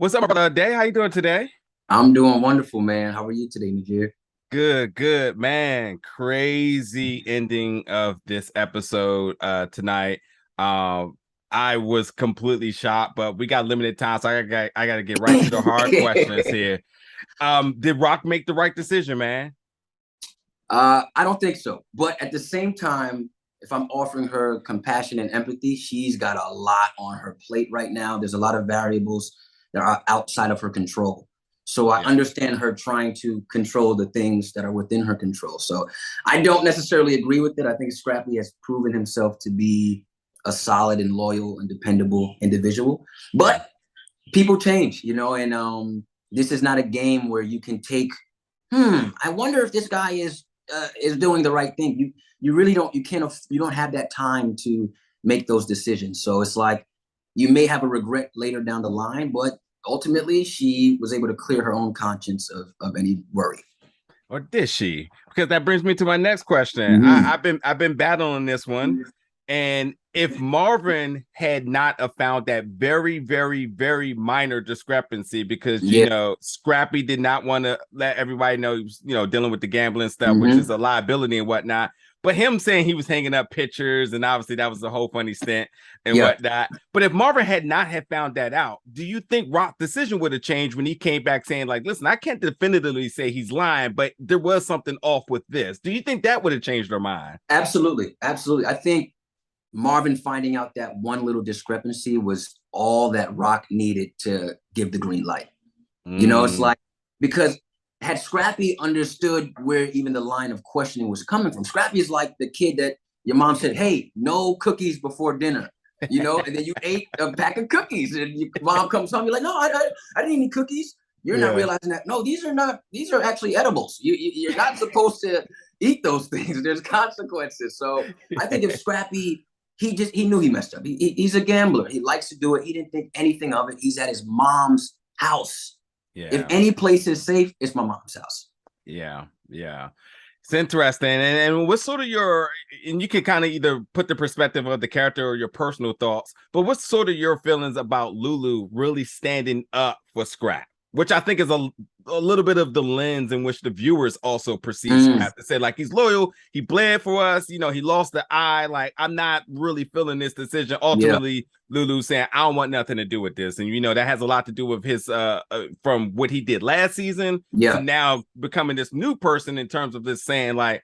What's up, brother Day? How you doing today? I'm doing wonderful, man. How are you today, Najir? Good, good, man. Crazy ending of this episode tonight. Um, I was completely shocked, but we got limited time, so I got to get right to the hard questions here. Did Rock make the right decision, man? I don't think so. But at the same time, if I'm offering her compassion and empathy, she's got a lot on her plate right now. There's a lot of variables that are outside of her control. So I Yeah. understand her trying to control the things that are within her control. So I don't necessarily agree with it. I think Scrappy has proven himself to be a solid and loyal and dependable individual. Yeah. But people change, and this is not a game where you can take, I wonder if this guy is doing the right thing. You really don't, you don't have that time to make those decisions. So it's like you may have a regret later down the line, but ultimately she was able to clear her own conscience of any worry. Or did she? Because that brings me to my next question. Mm-hmm. I've been battling this one. And if Marvin had not have found that very, very, very minor discrepancy, because Yeah. Scrappy did not want to let everybody know he was, dealing with the gambling stuff, which is Mm-hmm. a liability and whatnot. But him saying he was hanging up pictures, and obviously that was the whole funny stint and Yeah. whatnot. But if Marvin had not have found that out, do you think Rock's decision would have changed when he came back saying, like, listen, I can't definitively say he's lying, but there was something off with this? Do you think that would have changed their mind? Absolutely. Absolutely. I think Marvin finding out that one little discrepancy was all that Rock needed to give the green light. It's Mm, like, because had Scrappy understood where even the line of questioning was coming from, Scrappy is like the kid that your mom said, "Hey, no cookies before dinner," and then you ate a pack of cookies, and your mom comes home, you're like, "No, I didn't eat cookies." You're not yeah. realizing that, no, these are not, these are actually edibles. You're not supposed to eat those things. There's consequences. So I think if Scrappy, he knew he messed up. He's a gambler. He likes to do it. He didn't think anything of it. He's at his mom's house. If Yeah. any place is safe, it's my mom's house. Yeah. Yeah. It's interesting. And what's sort of and you can kind of either put the perspective of the character or your personal thoughts, but what's sort of your feelings about Lulu really standing up for Scrap, which I think is a little bit of the lens in which the viewers also perceive Mm, Scrap. They say, like, he's loyal, he bled for us, he lost the eye. Like, I'm not really feeling this decision. yeah, Ultimately, Lulu saying, I don't want nothing to do with this. And that has a lot to do with his from what he did last season to yeah. now becoming this new person in terms of this saying, like,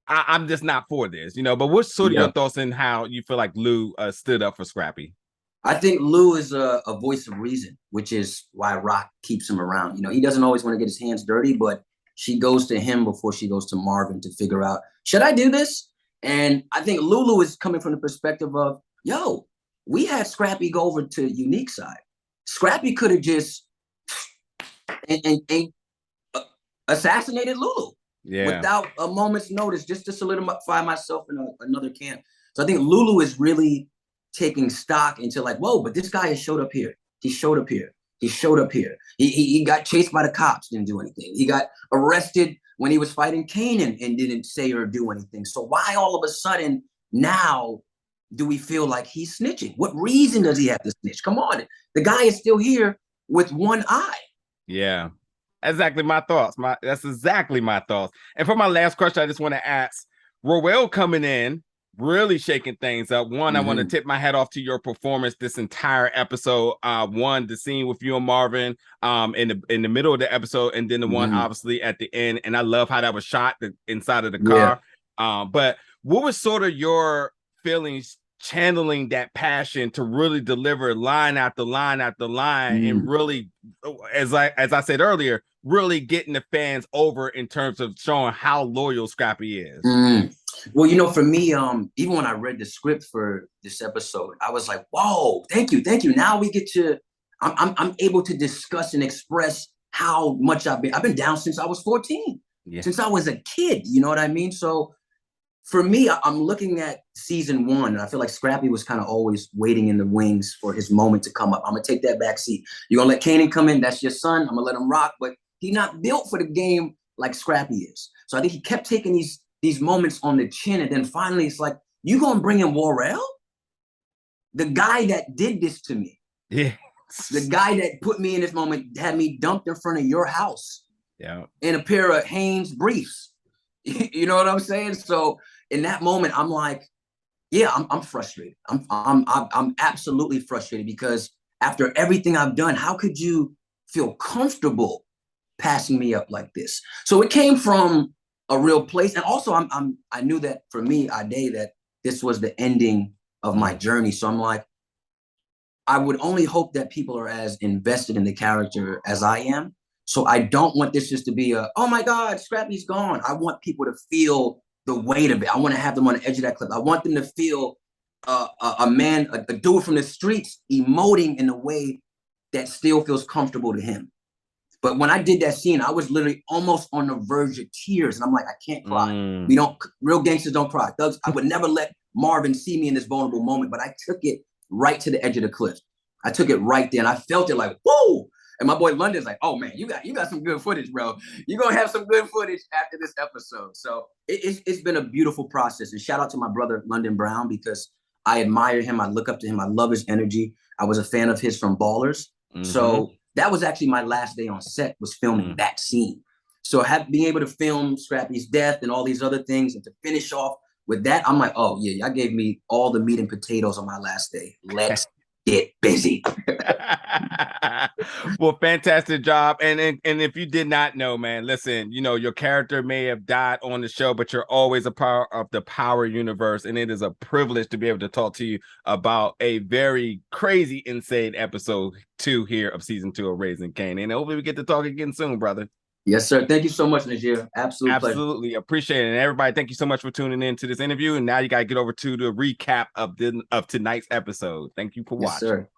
I'm just not for this, But what's sort of your Yeah. thoughts in how you feel like Lou stood up for Scrappy? I think Lou is a voice of reason, which is why Rock keeps him around. He doesn't always want to get his hands dirty, but she goes to him before she goes to Marvin to figure out, should I do this? And I think Lulu is coming from the perspective of, yo, we had Scrappy go over to Unique side. Scrappy could have just and assassinated Lulu Yeah. without a moment's notice, just to solidify myself in another camp. So I think Lulu is really taking stock into, like, whoa, but this guy has showed up here. He showed up here. He showed up here. He got chased by the cops, didn't do anything. He got arrested when he was fighting Kanan and didn't say or do anything. So why all of a sudden now do we feel like he's snitching? What reason does he have to snitch? Come on. The guy is still here with one eye. Yeah. Exactly my thoughts. That's exactly my thoughts. And for my last question, I just want to ask Roel coming in, really shaking things up. One, I want to Mm-hmm. tip my hat off to your performance this entire episode. One, the scene with you and Marvin, in the middle of the episode, and then the one Mm-hmm. obviously at the end. And I love how that was shot inside of the Yeah. car. But what was sort of your feelings channeling that passion to really deliver line after line after line and Mm. really, as I said earlier, really getting the fans over in terms of showing how loyal Scrappy is? Mm. Well, for me, even when I read the script for this episode, I was like, "Whoa, thank you, thank you." Now we get to, I'm able to discuss and express how much I've been down since I was 14, Yeah. since I was a kid. You know what I mean? So for me, I'm looking at season one, and I feel like Scrappy was kind of always waiting in the wings for his moment to come up. I'm gonna take that back seat. You're gonna let Kanan come in? That's your son. I'm gonna let him rock, but he's not built for the game like Scrappy is. So I think he kept taking these moments on the chin, and then finally it's like, you gonna bring in Worrell, the guy that did this to me? Yeah. The guy that put me in this moment had me dumped in front of your house. Yeah. In a pair of Hanes briefs. You know what I'm saying? So in that moment, I'm like, yeah, I'm frustrated. I'm absolutely frustrated because after everything I've done, how could you feel comfortable passing me up like this? So it came from a real place. And also I knew that for me, Ade, that this was the ending of my journey. So I'm like, I would only hope that people are as invested in the character as I am. So I don't want this just to be a, oh my God, Scrappy's gone. I want people to feel the weight of it. I want to have them on the edge of that cliff. I want them to feel a man, a dude from the streets emoting in a way that still feels comfortable to him. But when I did that scene, I was literally almost on the verge of tears. And I'm like, I can't cry. Real gangsters don't cry. Thugs, I would never let Marvin see me in this vulnerable moment, but I took it right to the edge of the cliff. I took it right there and I felt it like, whoa. And my boy London's like, oh man, you got some good footage, bro. You're gonna have some good footage after this episode. So it's been a beautiful process. And shout out to my brother London Brown, because I admire him. I look up to him. I love his energy. I was a fan of his from Ballers. So that was actually my last day on set, was filming that scene. So being able to film Scrappy's death and all these other things and to finish off with that, I'm like, oh yeah, y'all gave me all the meat and potatoes on my last day. Let's get busy. Well, fantastic job. And if you did not know, man, listen, you know, your character may have died on the show, but you're always a part of the Power universe. And it is a privilege to be able to talk to you about a very crazy, insane episode 2 here of season 2 of Raising Kanan. And hopefully we get to talk again soon, brother. Yes, sir. Thank you so much, Najir. Absolutely pleasure. Appreciate it. And everybody, thank you so much for tuning in to this interview. And now you got to get over to the recap of tonight's episode. Thank you for watching. Sir.